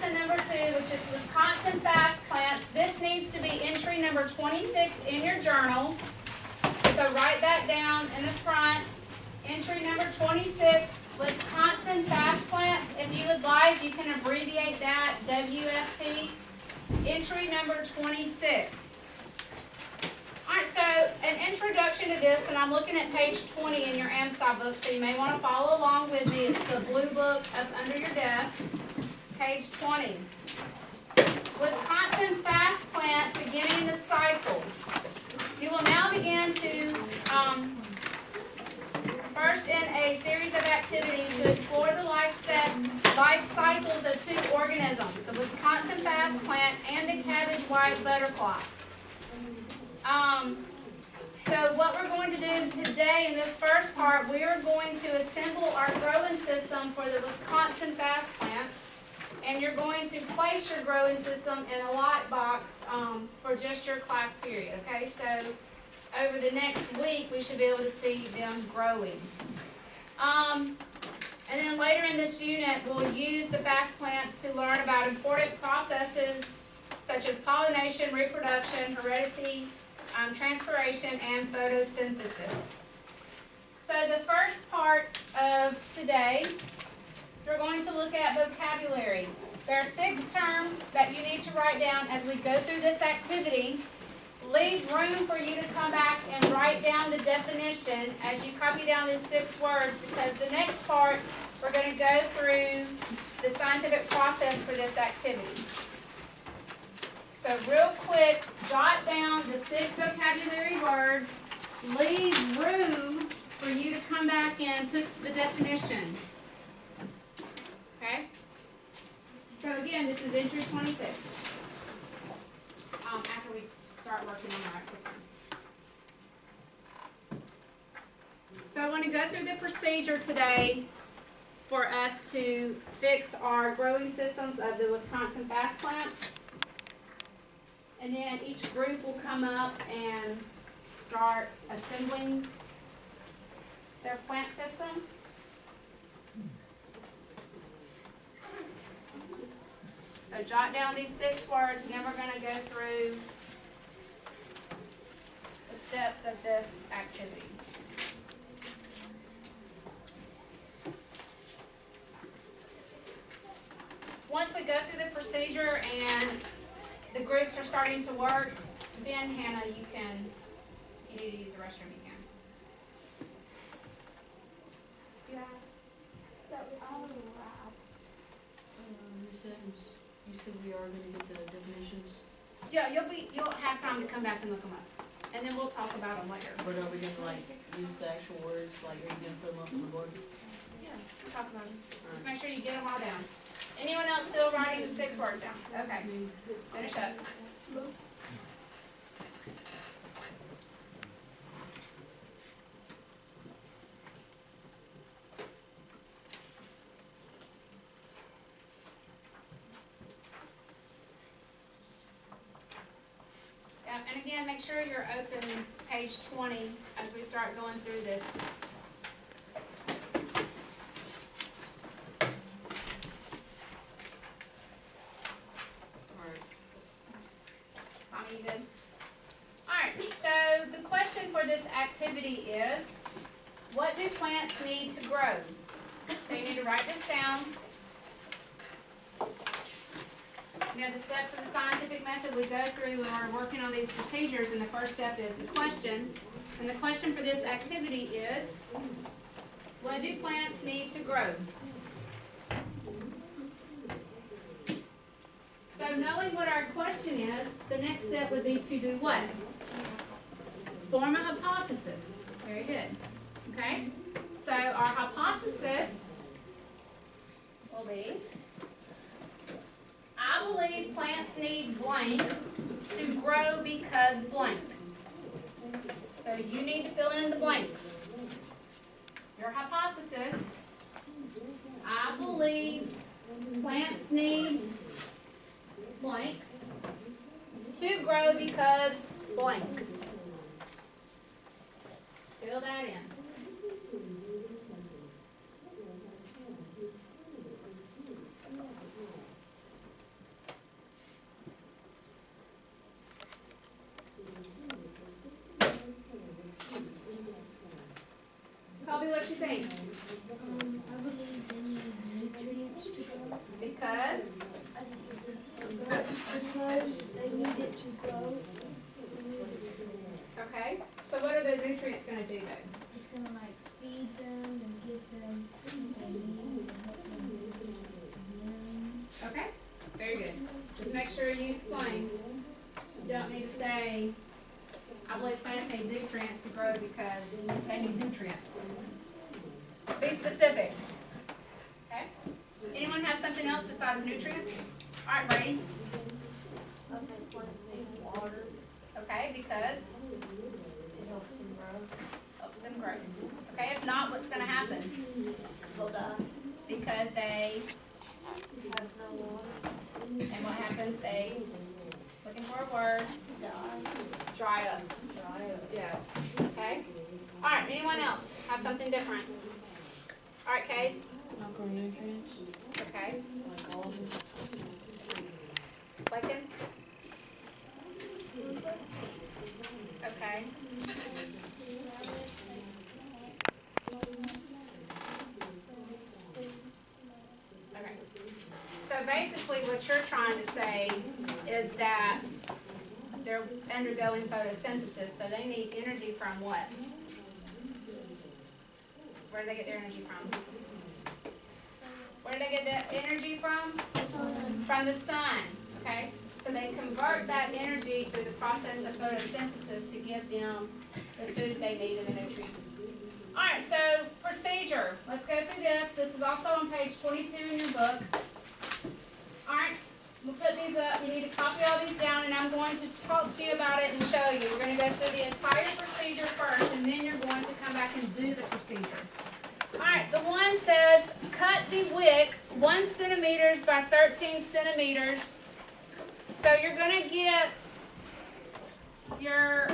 lesson number 2, which is Wisconsin Fast Plants. This needs to be entry number 26 in your journal. So write that down in the front. Entry number 26, Wisconsin Fast Plants. If you would like, you can abbreviate that, WFP. Entry number 26. Alright, so an introduction to this, and I'm looking at page 20 in your AmSty book, so you may want to follow along with me. It's the blue book up under your desk, page 20. Wisconsin Fast Plants, beginning the cycle. You will now begin to, first in a series of activities to explore the life cycles of 2 organisms, the Wisconsin Fast Plant and the cabbage white butterfly. So what we're going to do today in this first part, we are going to assemble our growing system for the Wisconsin Fast Plants, and you're going to place your growing system in a lot box for just your class period, okay? So over the next week, we should be able to see them growing. And then later in this unit, we'll use the fast plants to learn about important processes such as pollination, reproduction, heredity, transpiration, and photosynthesis. So the first part of today, so we're going to look at vocabulary. There are 6 terms that you need to write down as we go through this activity. Leave room for you to come back and write down the definition as you copy down these 6 words, because the next part, we're going to go through the scientific process for this activity. So real quick, jot down the 6 vocabulary words. Leave room for you to come back and put the definition. Okay? So again, this is entry 26. After we start working on our activity. So I want to go through the procedure today for us to fix our growing systems of the Wisconsin Fast Plants. And then each group will come up and start assembling their plant system. So jot down these 6 words, and then we're going to go through the steps of this activity. Once we go through the procedure and the groups are starting to work, then Hannah, if you need to use the restroom, you can. Yes. That was all loud. You said we are going to get the definitions, Yeah, you'll have time to come back and look them up, and then we'll talk about them later. but are we going to use the actual words, are you going to put them up on the board? Yeah, we'll talk about them. Just make sure you get them all down. Anyone else still writing the 6 words down? Okay, finish up. Yeah, and again, make sure you're open page 20 as we start going through this. Tommy, you good? Alright, so the question for this activity is, what do plants need to grow? So you need to write this down. You know, the steps of the scientific method we go through when we're working on these procedures, and the first step is the question. And the question for this activity is, what do plants need to grow? So knowing what our question is, the next step would be to do what? Form a hypothesis. Very good. Okay? So our hypothesis will be, I believe plants need blank to grow because blank. So you need to fill in the blanks. Your hypothesis, I believe plants need blank to grow because blank. Fill that in. Okay, so what are the nutrients gonna do then? It's gonna like feed them and give them what they need and help them Okay, very good. Just make sure you explain. You don't need to say, I believe plants need nutrients to grow because they need nutrients. Be specific. Okay? Anyone have something else besides nutrients? All right, Brady. Okay, plants need water, Okay, because it helps them grow, helps them grow. Okay, if not, what's gonna happen? they'll die, Because they, have no water, and what happens, they, looking for a word, die, dry up. dry up. Yes. Okay? All right, anyone else have something different? All right, Kate? Macronutrients, Okay. like all of them. Lincoln? Okay. Okay. So basically what you're trying to say is that they're undergoing photosynthesis, so they need energy from what? Where do they get their energy from? Where do they get that energy from? From the sun, okay? So they convert that energy through the process of photosynthesis to give them the food they need and the nutrients. Alright, so procedure. Let's go through this. This is also on page 22 in your book. Alright, we'll put these up. You need to copy all these down, and I'm going to talk to you about it and show you. We're going to go through the entire procedure first, and then you're going to come back and do the procedure. Alright, the one says cut the wick 1 centimeters by 13 centimeters. So you're going to get your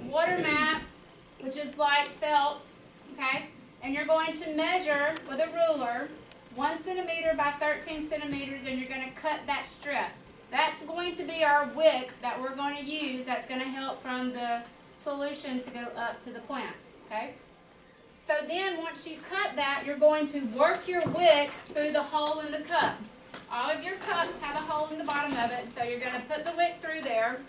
water mats, which is like felt, okay? And you're going to measure with a ruler 1 centimeter by 13 centimeters, and you're going to cut that strip. That's going to be our wick that we're going to use. That's going to help from the solution to go up to the plants, okay? So then once you cut that, you're going to work your wick through the hole in the cup. All of your cups have a hole in the bottom of it, so you're going to put the wick through there.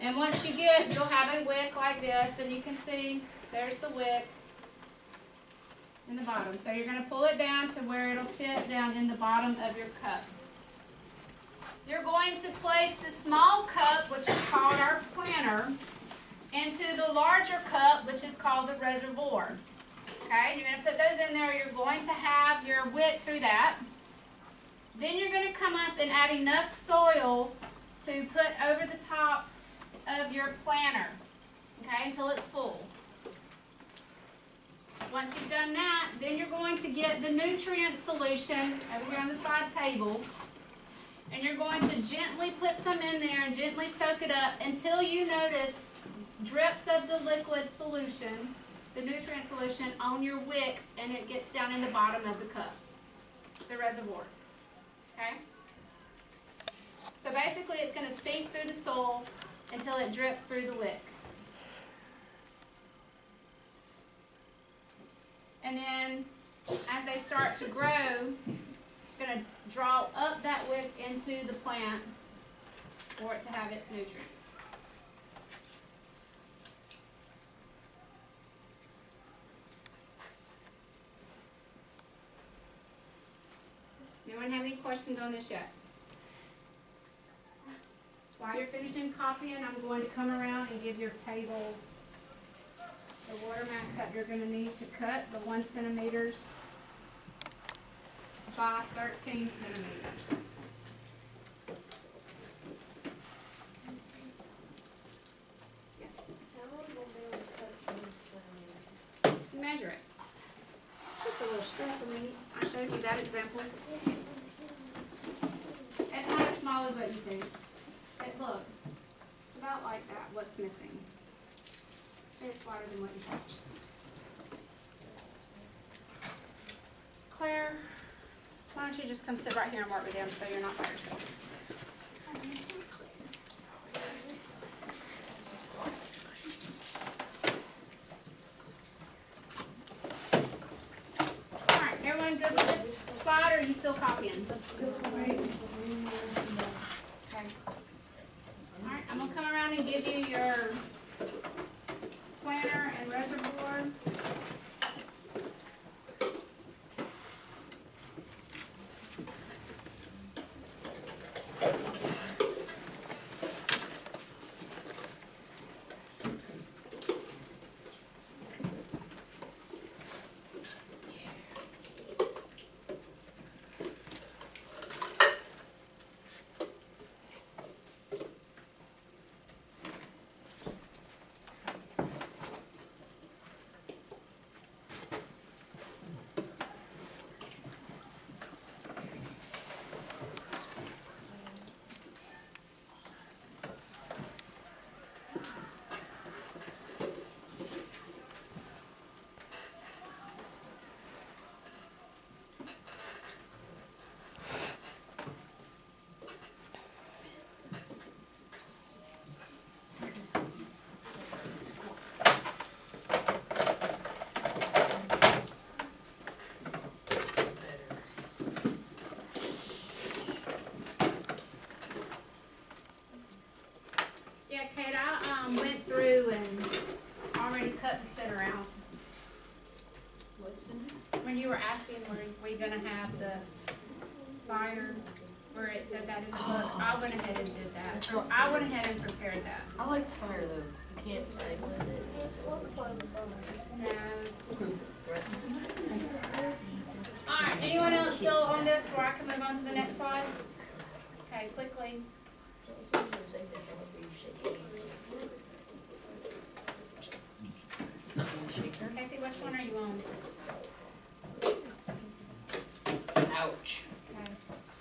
And once you you'll have a wick like this, and you can see there's the wick in the bottom. So you're going to pull it down to where it'll fit down in the bottom of your cup. You're going to place the small cup, which is called our planter, into the larger cup, which is called the reservoir. Okay, you're going to put those in there. You're going to have your wick through that. Then you're going to come up and add enough soil to put over the top of your planter, okay, until it's full. Once you've done that, then you're going to get the nutrient solution over here on the side table, and you're going to gently put some in there and gently soak it up until you notice drips of the liquid solution, the nutrient solution, on your wick, and it gets down in the bottom of the cup, the reservoir. Okay? So basically it's going to seep through the soil until it drips through the wick. And then as they start to grow, it's going to draw up that wick into the plant for it to have its nutrients. Anyone have any questions on this yet? While you're finishing copying, I'm going to come around and give your tables the water mats that you're going to need to cut, the 1 centimeters by 13 centimeters. Yes. Measure it. Just a little strip. I mean, I showed you that example. It's not as small as what you think. Look, it's about like that. What's missing? It's wider than what you touched. Claire, why don't you just come sit right here and work with them so you're not by yourself? Alright, everyone good with this slide, or are you still copying? Okay. Alright, I'm going to come around and give you your planter and reservoir. Yeah, Kate, I went through and already cut the center out. What's in it? When you were asking, were we gonna have the fire, where it said that in the book, I went ahead and did that. So I went ahead and prepared that. I like the fire though. You can't say with it. No. Threatened. Alright, anyone else still on this, where I can move on to the next slide? Okay, quickly. Casey, which one are you on? Ouch. Okay.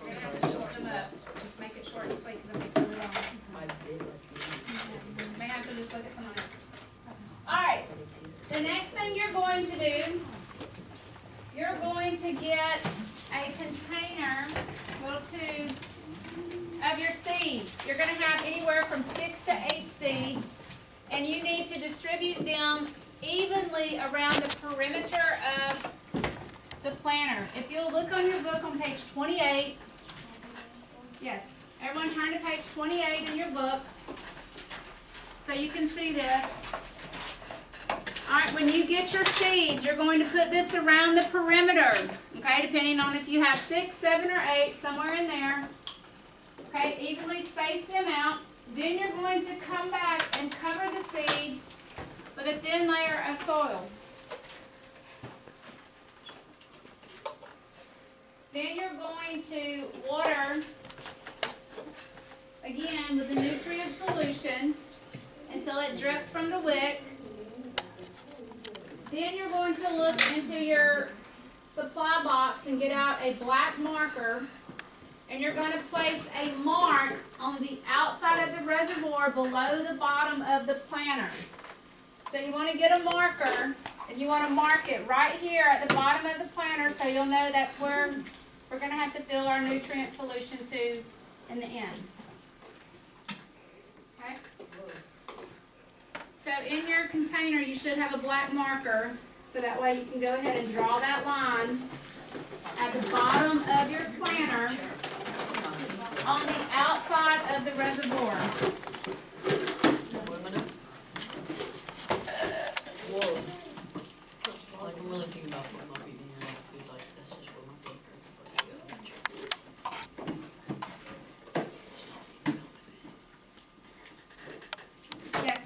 We're gonna have to shorten them up. Just make it short and sweet, because it makes it really long. My big like May have to just look at someone else's. Alright, the next thing you're going to do, you're going to get a container, little tube, of your seeds. You're gonna have anywhere from 6 to 8 seeds, and you need to distribute them evenly around the perimeter of the planter. If you'll look on your book on page 28, yes, everyone turn to page 28 in your book, so you can see this. Alright, when you get your seeds, you're going to put this around the perimeter, okay, depending on if you have 6, 7, or 8, somewhere in there. Okay, evenly space them out. Then you're going to come back and cover the seeds with a thin layer of soil. Then you're going to water, again, with a nutrient solution until it drips from the wick. Then you're going to look into your supply box and get out a black marker, and you're going to place a mark on the outside of the reservoir below the bottom of the planter. So you want to get a marker, and you want to mark it right here at the bottom of the planter, so you'll know that's where we're going to have to fill our nutrient solution to in the end. Okay? So in your container, you should have a black marker, so that way you can go ahead and draw that line at the bottom of your planter on the outside of the reservoir. Whoa. Like I'm really thinking about what might be doing that. It's like that's just what my thinker is. Yes.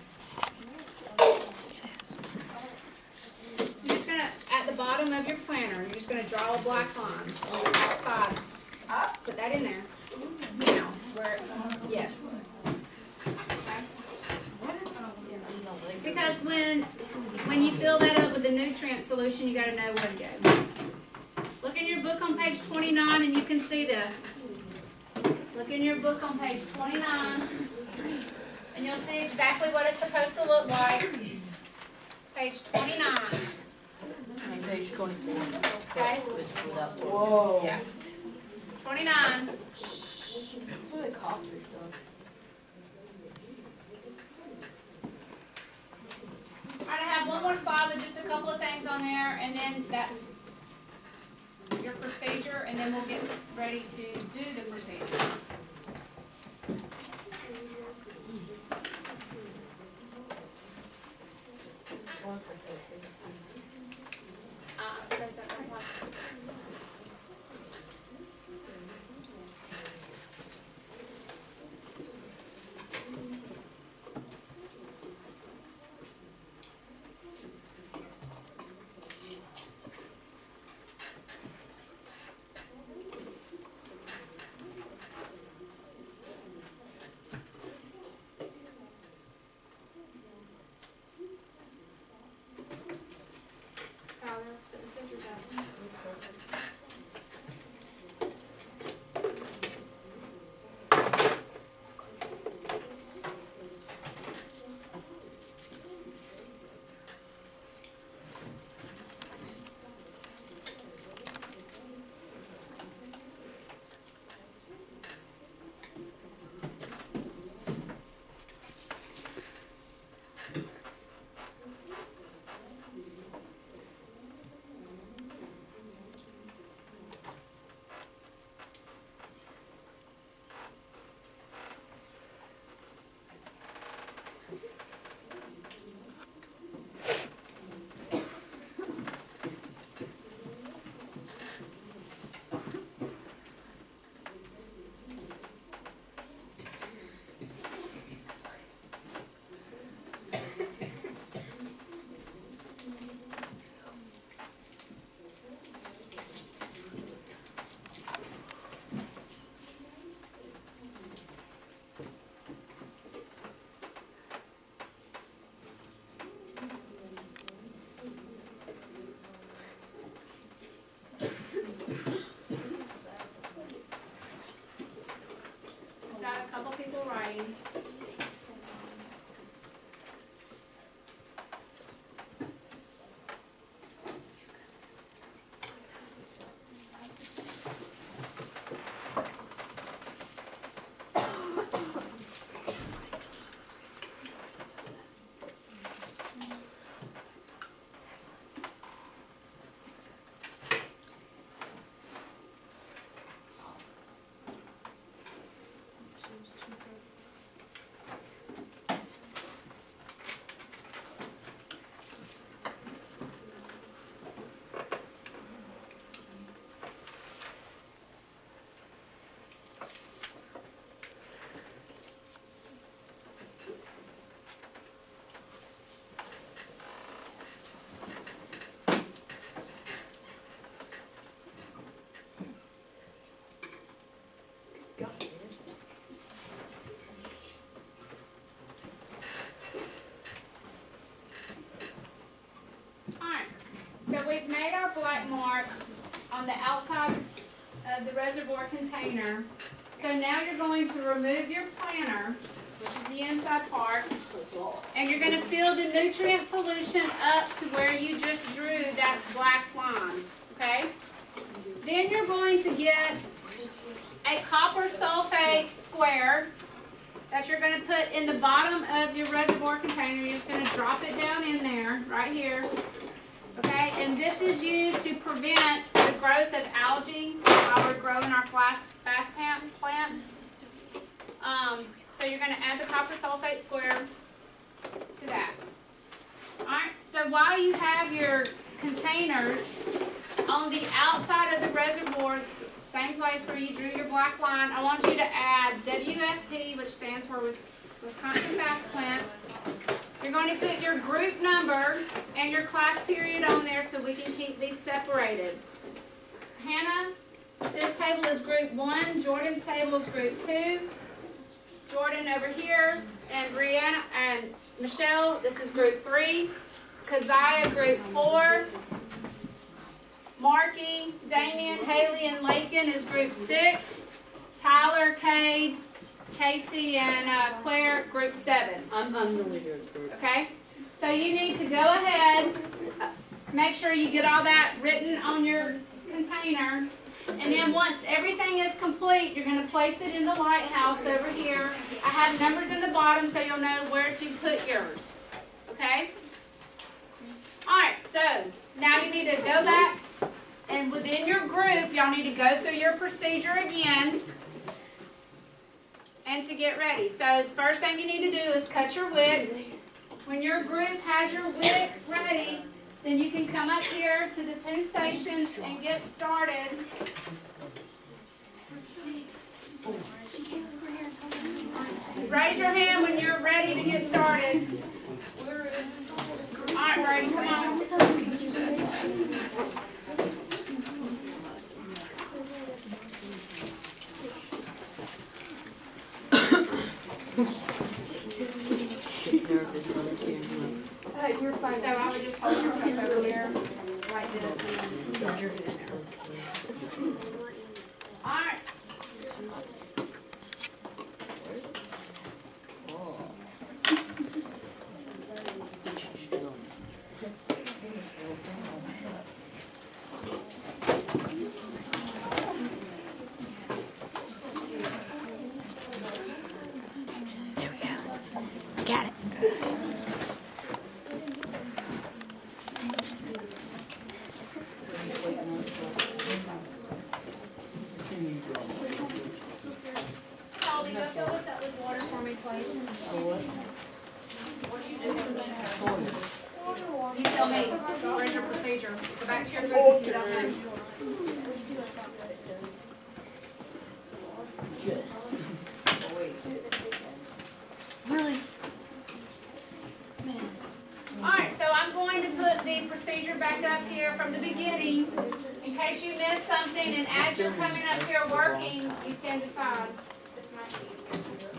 You're just gonna, at the bottom of your planter, you're just gonna draw a black line on the outside. Put that in there. Now, where, yes. Because when you fill that up with the nutrient solution, you gotta know where to go. Look in your book on page 29 and you can see this. Look in your book on page 29 and you'll see exactly what it's supposed to look like. Page 29. And page 24. Okay. It's without the. Whoa. Yeah. 29. That's what the cops are stuff. Alright, I have one more slide with just a couple of things on there, and then that's your procedure, and then we'll get ready to do the procedure. Those that don't like- Tyler, put the scissors out. Is that a couple people writing? Alright, so we've made our black mark on the outside of the reservoir container. So now you're going to remove your planter, which is the inside part, and you're gonna fill the nutrient solution up to where you just drew that black line, okay? Then you're going to get a copper sulfate square that you're gonna put in the bottom of your reservoir container. You're just gonna drop it down in there, right here. Okay, and this is used to prevent the growth of algae while we're growing our fast plants. So you're gonna add the copper sulfate square to that. Alright, so while you have your containers on the outside of the reservoir, same place where you drew your black line, I want you to add WFP, which stands for Wisconsin Fast Plant. You're going to put your group number and your class period on there so we can keep these separated. Hannah, this table is group 1, Jordan's table is group 2. Jordan over here, and Brianna and Michelle, this is group 3. Keziah, group 4. Marky, Damien, Haley, and Lakin is group 6. Tyler, Kay, Casey, and Claire, group 7. I'm the leader of the group. Okay? So you need to go ahead, make sure you get all that written on your container, and then once everything is complete, you're going to place it in the lighthouse over here. I have numbers in the bottom so you'll know where to put yours. Okay? Alright, so now you need to go back, and within your group, y'all need to go through your procedure again and to get ready. So the first thing you need to do is cut your wick. When your group has your wick ready, then you can come up here to the 2 stations and get started. Raise your hand when you're ready to get started. All right, Brady, come on. Nervous on the camera. You're fine. So I would just hold your cup over here, like this, and then just put your in there. All right. Got it. Colby, go fill this up with water for me, please. You tell me, where's your procedure? Go back to your group if you don't know. Yes. Really? Alright, so I'm going to put the procedure back up here from the beginning, in case you missed something, and as you're coming up here working, you can decide. This might be easier.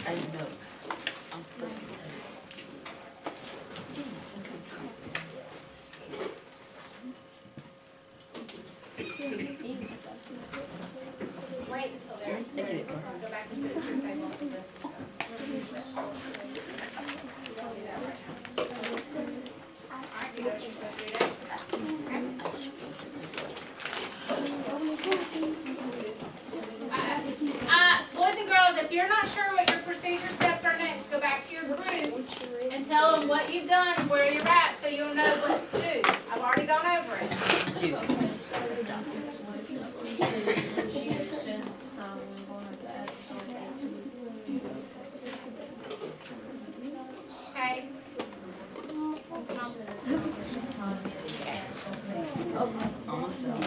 I know. I'm supposed to. Wait until there's ready. Go back and sit at your table for this and stuff. You don't do that right now. Alright, you know what you're supposed to do next. Boys and girls, if you're not sure what your procedure steps are next, go back to your group and tell them what you've done and where you're at so you'll know what to do. I've already gone over it. Okay? Almost fell.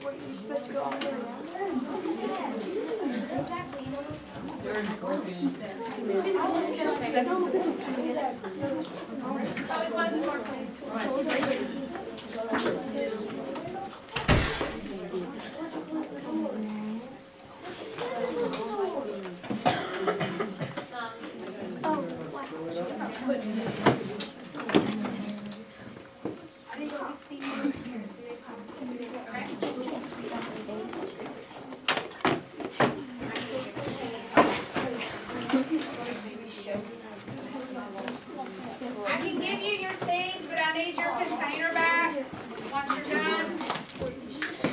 What, you're supposed to go all the way around? Probably close the door, please. I can give you your seeds, but I need your container back once you're done.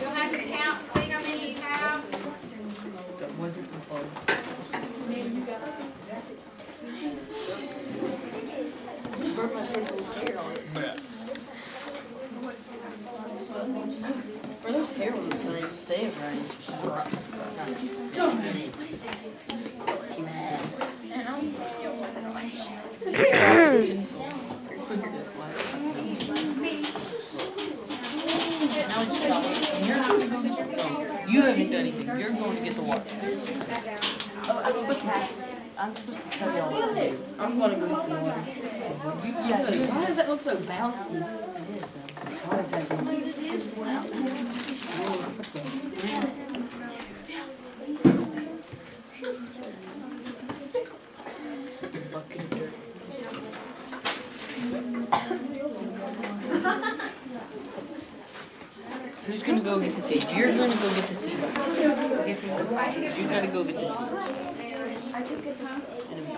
You'll have to count and see how many you have. That wasn't proposed. Where my pencil's hair on it. Where those hair was nice. Say it right. Now it's stop. You're not gonna go get your phone. You haven't done anything. You're going to get the water. Oh, I'm supposed to tell y'all what to do. I'm gonna go get the water. Why does that look so bouncy? It is bouncy. Why is that? Bucket of dirt. Who's gonna go get the seeds? You're gonna go get the seeds. You gotta go get the seeds.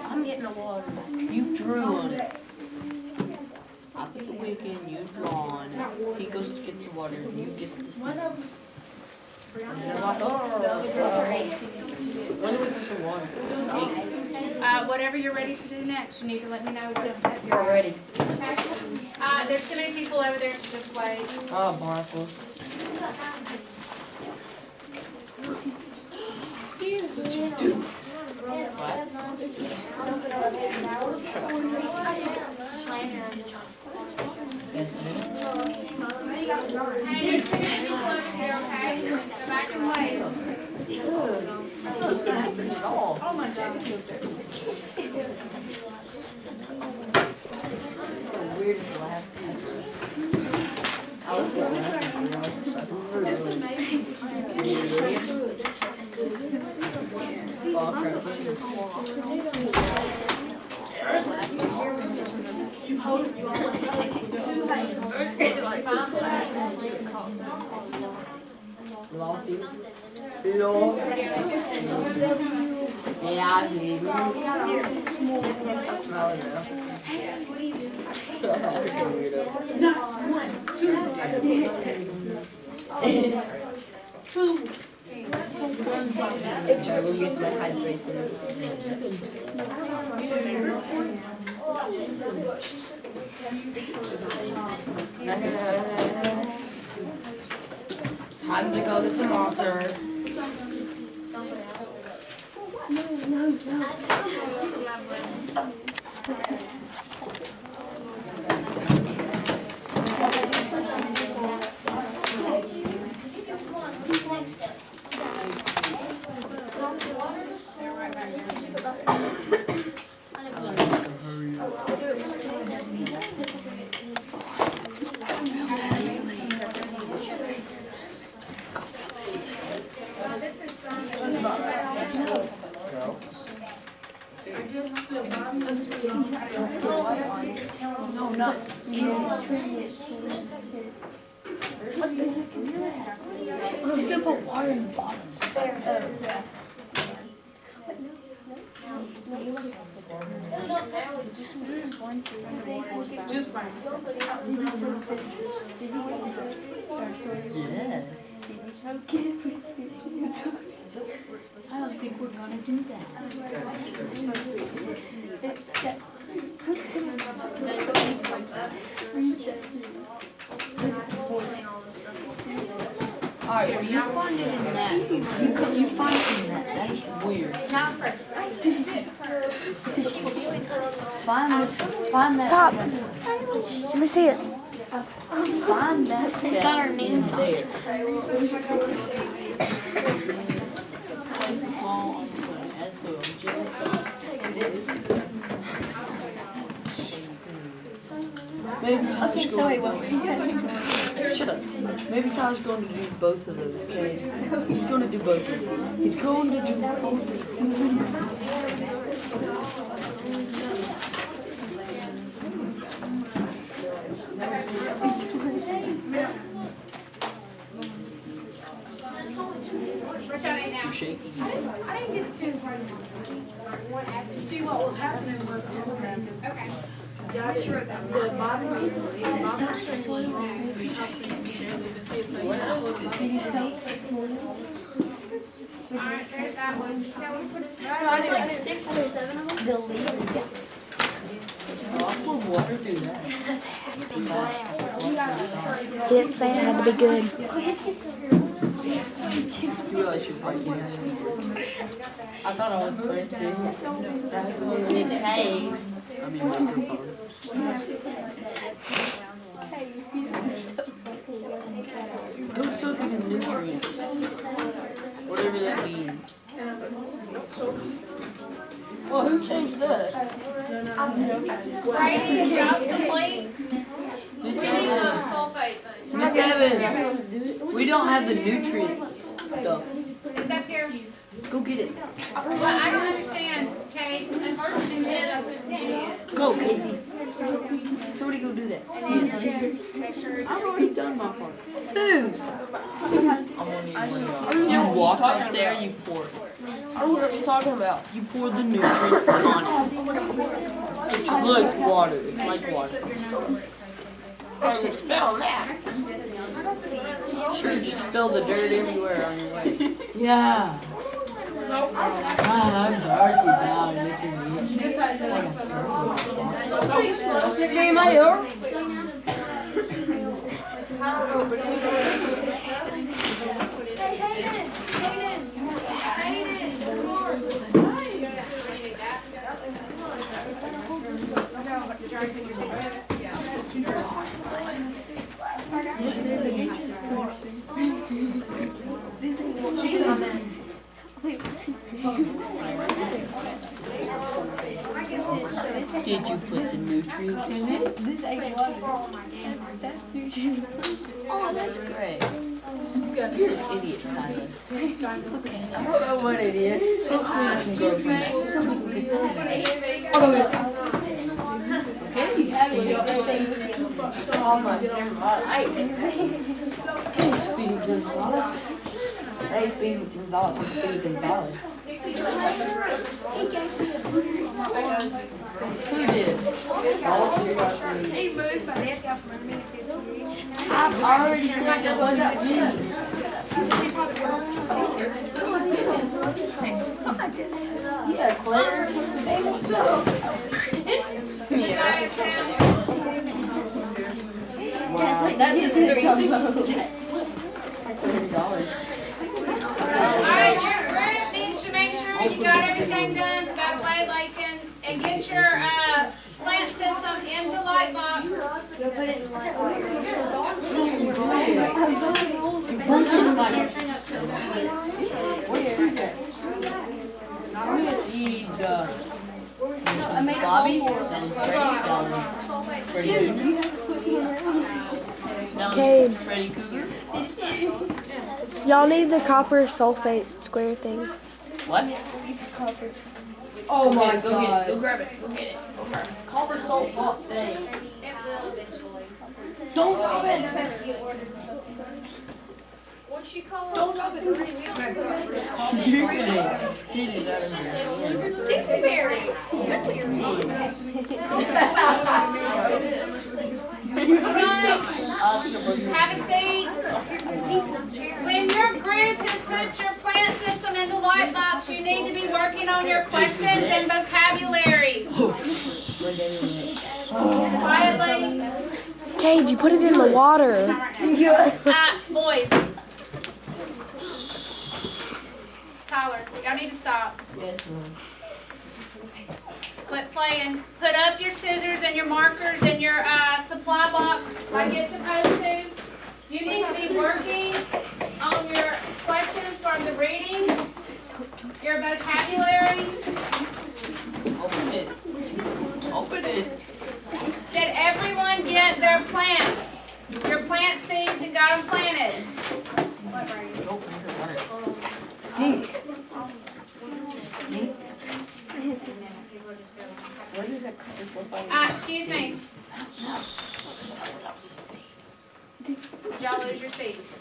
I'm getting the water. You drew on it. I put the wick in, you draw on it. He goes to get some water, you get the seeds. And they're like, oh. When do we put the water? 8. Whatever you're ready to do next, you need to let me know what step you're We're ready. Okay. There's too many people over there, so just wait. Oh, Barnacle. Hey, there's too many people over here, okay? Go back and wait. That's gonna happen at all. Oh my God. The weirdest laugh. I look We'll get my hydration. Time to go get some water. Yeah. I don't think we're gonna do that. Alright, well you find it in that. You find it in that. That is weird. Find that. Stop. Let me see it. Find that. We got our name there. This is small. Add soil. Maybe Tyler's going to shut up. Maybe Tyler's going to do both of those, okay? He's going to do both of them. He's going to do both of them. What's your name now? You're shaking. I didn't get the See what was happening was Okay. the bottom of Alright, there's that one. There's like 6 or 7 of them. They'll leave. I'll pour water through that. Didn't say it had to be good. You really should break it. I thought I was supposed to. That's what it takes. I mean, microphone. Go soak it in nutrients. Whatever that means. Well, who changed that? Brady, is yours complete? Miss We need some Evans. sulfate things. Miss Evans. We don't have the nutrients stuff. It's up here. Go get it. Well, I don't understand, okay? At first you said I couldn't do it. Go, Casey. Somebody go do that. And then make sure I've already done my part. I'm only one. You walk up there, you pour it. I don't know what you're talking about. You pour the nutrients on it. It's like water. It's like water. Oh, let's spell that. Sure, just spill the dirt everywhere on your way. Yeah. I'm dirty now. Você queima eu. Did you put the nutrients in it? Oh, that's great. You're an idiot, Tyler. I don't know what it is. Hopefully I can go from that. Oh my, never mind. Hey, Speedy Gonzalez. Hey, Speedy Gonzalez. I'm Speedy Gonzalez. Who did? He moved my desk out from underneath it. I've already said that wasn't me. Yeah, Claire. That's $30. Alright, your group needs to make sure you got everything done that way, like, and get your, plant system in the light box. You'll put it in the light box. Bobby? Sounds Freddie Jr.? Okay. Freddy Cougar? Y'all need the copper sulfate square thing. What? Oh my Go get it. god. Go grab it. Go get it. Copper salt pot thing. It will eventually. Don't drop it. What you call it? Don't drop it. You're gonna hit it out of here. Dingleberry. Have a seat. When your group has put your plant system in the light box, you need to be working on your questions and vocabulary. Quietly. Cage, you put it in the water. Boys. Tyler, y'all need to stop. Yes, Quit playing. Put up your scissors and your markers in your supply box like it's supposed to. You need to be working on your questions from the readings, your vocabulary. Open it. Open it. Did everyone get their plants? Your plant seeds and got them planted? Open it. Sink. What is that? Excuse me. Did y'all lose your seeds?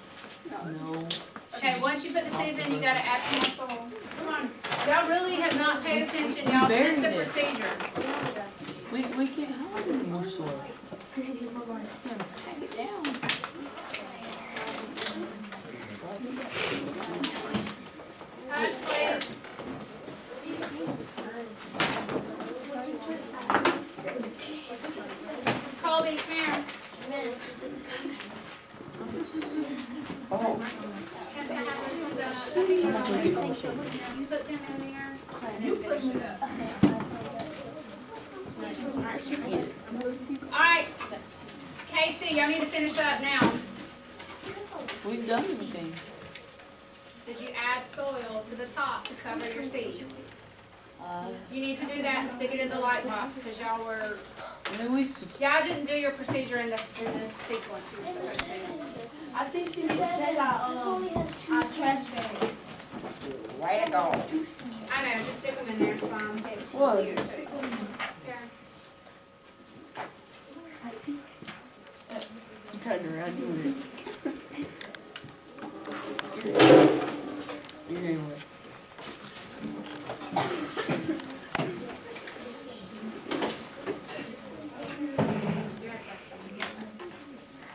No. Okay, once you put the seeds in, you gotta add some more soil. Come on. Y'all really have not paid attention. Y'all missed the buried it. procedure. We can't have any more soil. Pack it down. Hush, please. Colby, come here. Since I have this one done, you put them in there. Alright, Casey, y'all need to finish up now. We've done everything. Did you add soil to the top to cover your seeds? You need to do that and stick it in the light box, because y'all were, y'all didn't do your procedure in the sequence you were supposed to. I think she said our trash bag. Way to go. I know, just stick them in there, it's fine. What? Here. turned around doing it. You're hearing what?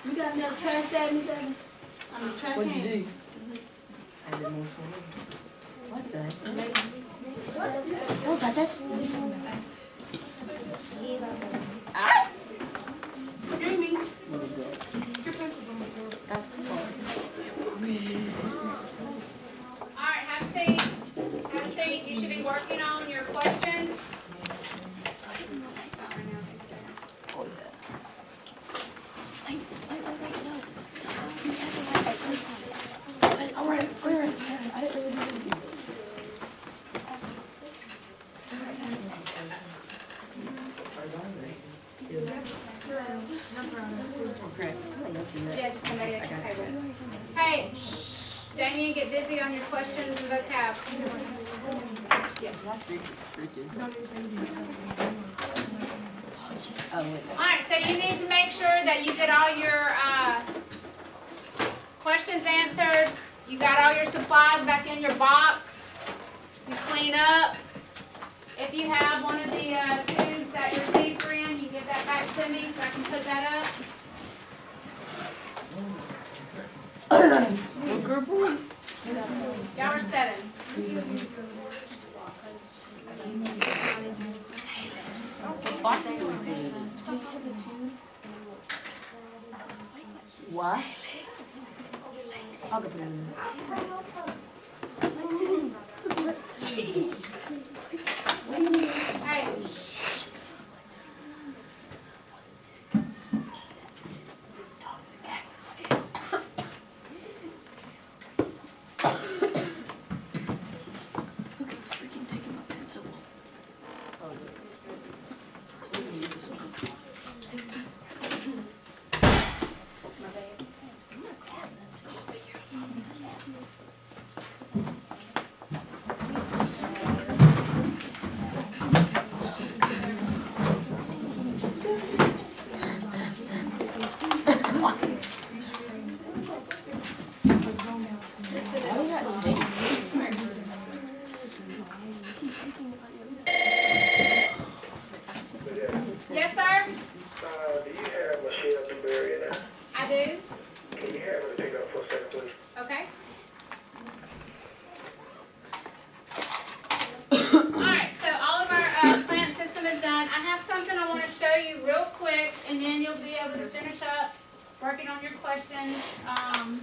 You got another trash bag, Miss Evans? I'm a trash What'd you can. do? I did more swimming. What the heck? Oh, got that? Jamie. What is that? Your pencil's on the floor. That's Alright, have a seat. Have a seat. You should be working on your questions. oh yeah. Alright, alright. I didn't really do anything. Okay. Somebody else do that. Yeah, just somebody at your table. Hey, shh, Damien, get busy on your questions and vocab. Yes. My six is freaking. Oh, wait. Alright, so you need to make sure that you get all your, questions answered. You got all your supplies back in your box. You clean up. If you have one of the, tubes that your receipts are in, you get that back to me so I can put that up. What group are we? Y'all are 7. What box do we put it in? What? I'll go put it in. Hey, Who keeps freaking taking my pencil? Oh, look. Still gonna use this one. yes, sir? Do you have Michelle Dewberry in there? I do. Can you have her pick up for a second, please? Okay. Alright, so all of our plant system is done. I have something I want to show you real quick, and then you'll be able to finish up working on your questions. I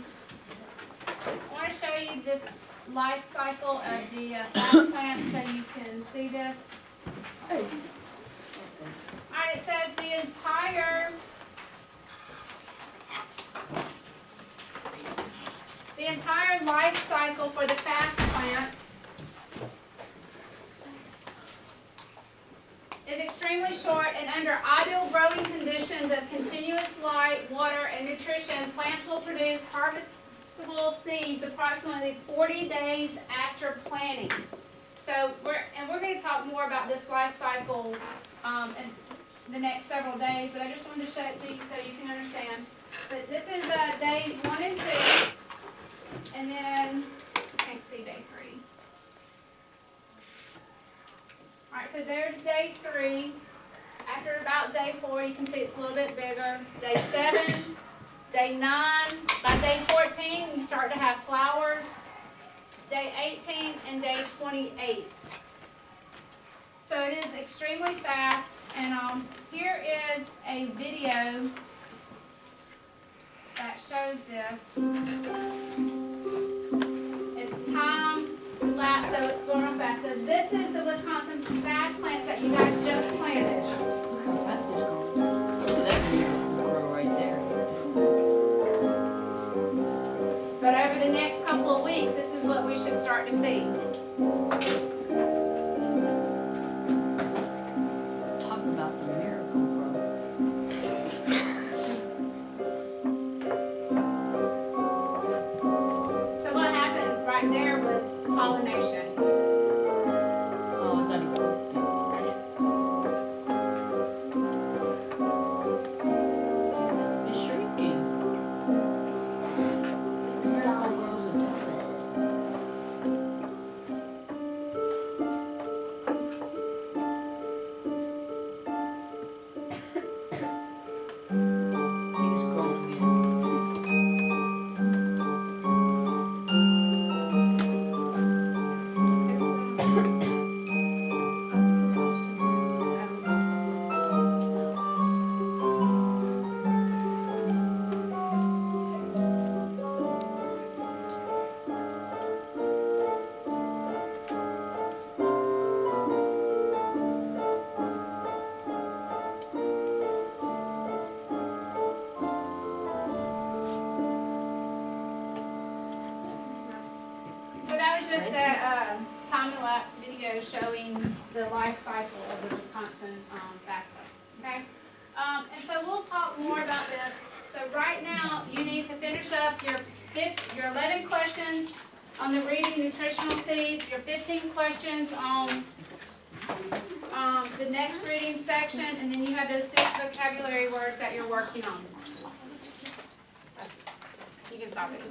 want to show you this life cycle of the fast plant so you can see this. Alright, it says the entire life cycle for the fast plants is extremely short, and under ideal growing conditions of continuous light, water, and nutrition, plants will produce harvestable seeds approximately 40 days after planting. So we're going to talk more about this life cycle in the next several days, but I just wanted to show it to you so you can understand. But this is days 1 and 2, and then I can't see day 3. Alright, so there's day 3. After about day 4, you can see it's a little bit bigger. Day 7, day 9, by day 14, you start to have flowers. Day 18 and day 28. So it is extremely fast, and here is a video that shows this. It's time lapse, so it's going on fast. So this is the Wisconsin fast plants that you guys just planted. Look how fast it's growing. Look at that grow right there. But over the next couple of weeks, this is what we should start to see. Talk about some miracle growth. So what happened right there was pollination. Oh, I thought he poked just a time-lapse video showing the life cycle of the Wisconsin Fast Play, okay? And so we'll talk more about this. So right now, you need to finish up your 11 questions on the reading nutritional seeds, your 15 questions on the next reading section, and then you have those 6 vocabulary words that you're working on. You can stop it.